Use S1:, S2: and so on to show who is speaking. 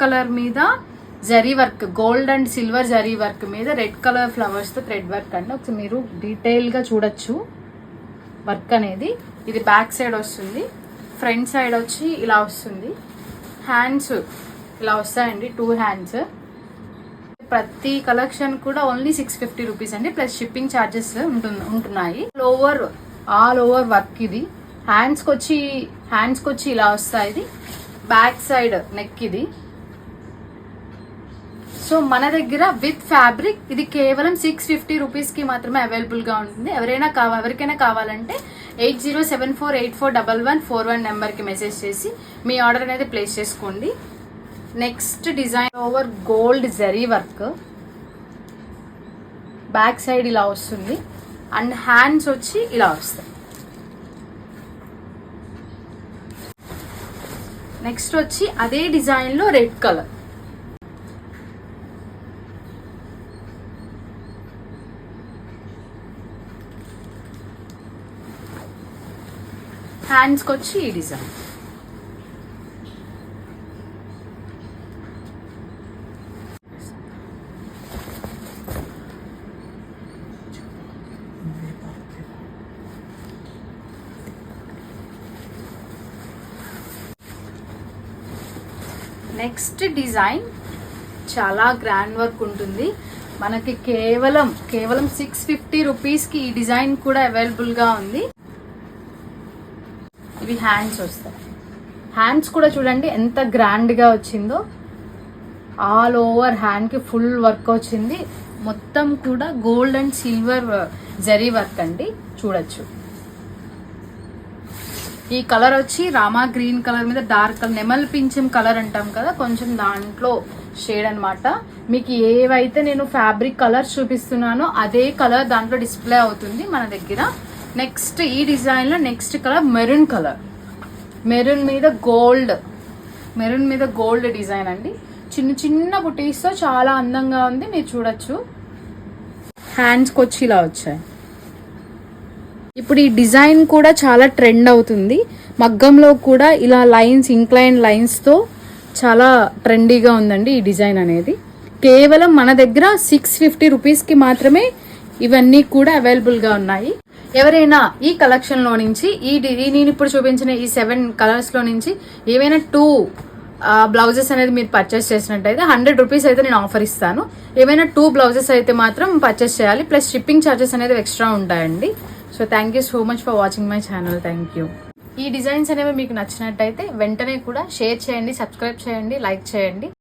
S1: Colour మీద zari work, gold and silver zari work మీద red colour flowers తో థ్రెడ్ వర్క్ అండి. ఒకసారి మీరు డీటెయిల్ గా చూడొచ్చు వర్క్ అనేది. ఇది బ్యాక్ సైడ్ వస్తుంది, ఫ్రంట్ సైడ్ వచ్చి ఇలా వస్తుంది. హ్యాండ్స్ ఇలా వస్తాయండి, 2 హ్యాండ్స్. ప్రతి కలెక్షన్ కూడా ఓన్లీ 650 రూపీస్ అండి, ప్లస్ షిప్పింగ్ ఛార్జెస్ ఉంటున్నాయి. ఆల్ ఓవర్ వర్క్ ఇది. హ్యాండ్స్ కొచ్చి ఇలా వస్తాయి. ఇది బ్యాక్ సైడ్ నెక్ ఇది. సో మన దగ్గర విత్ ఫ్యాబ్రిక్ ఇది కేవలం 650 రూపీస్ కి మాత్రమే అవైలబుల్ గా ఉంటుంది. ఎవరికైనా కావాలంటే 8074841141 నెంబర్ కి మెసేజ్ చేసి మీ ఆర్డర్ అనేది ప్లేస్ చేసుకోండి. Next design over gold zari work, back side ఇలా వస్తుంది అండ్ హ్యాండ్స్ వచ్చి ఇలా వస్తాయి. నెక్స్ట్ వచ్చి అదే డిజైన్ లో రెడ్ కలర్, హ్యాండ్స్ వచ్చి ఈ డిజైన్. నెక్స్ట్ డిజైన్ చాలా గ్రాండ్ వర్క్ ఉంటుంది. మనకి కేవలం 650 రూపీస్ కి ఈ డిజైన్ కూడా అవైలబుల్ గా ఉంది. ఇవి హ్యాండ్స్ వస్తాయి. హ్యాండ్స్ కూడా చూడండి ఎంత గ్రాండ్ గా వచ్చిందో. ఆల్ ఓవర్ హ్యాండ్ కి ఫుల్ వర్క్ వచ్చింది. మొత్తం కూడా gold and silver zari work అండి, చూడొచ్చు. ఈ కలర్ వచ్చి రామా గ్రీన్ కలర్ మీద డార్క్ నెమల్ పింఛం కలర్ అంటాం కదా, కొంచెం దాంట్లో షేడ్ అన్నమాట. మీకు ఏవైతే నేను ఫ్యాబ్రిక్ కలర్స్ చూపిస్తున్నానో అదే కలర్ దాంట్లో డిస్ప్లే అవుతుంది మన దగ్గర. నెక్స్ట్ ఈ డిజైన్ లో next colour maroon colour, maroon మీద గోల్డ్ డిజైన్ అండి. చిన్న చిన్న బుటీస్ తో చాలా అందంగా ఉంది, మీరు చూడొచ్చు. హ్యాండ్స్ వచ్చి ఇలా వచ్చాయి. ఇప్పుడు ఈ డిజైన్ కూడా చాలా ట్రెండ్ అవుతుంది. మగ్గంలో కూడా ఇలా లైన్స్, ఇంక్లైన్ లైన్స్ తో చాలా ట్రెండీగా ఉందండి ఈ డిజైన్ అనేది. కేవలం మన దగ్గర 650 రూపీస్ కి మాత్రమే ఇవన్నీ కూడా అవైలబుల్ గా ఉన్నాయి. ఎవరైనా ఈ కలెక్షన్ లో నుంచి నేను ఇప్పుడు చూపించిన ఈ 7 కలర్స్ లో నుంచి ఏవైనా 2 బ్లౌజెస్ అనేది మీరు పర్చేస్ చేసినట్టయితే 100 రూపీస్ అయితే నేను ఆఫర్ ఇస్తాను. ఏమైనా 2 బ్లౌజెస్ అయితే మాత్రం పర్చేస్ చేయాలి, ప్లస్ షిప్పింగ్ ఛార్జెస్ అనేది ఎక్స్ట్రా ఉంటాయండి. So thank you so much for watching my channel. Thank you. ఈ డిజైన్స్ అనేవి మీకు నచ్చినట్టయితే వెంటనే కూడా షేర్ చేయండి, సబ్స్క్రైబ్ చేయండి, లైక్ చేయండి.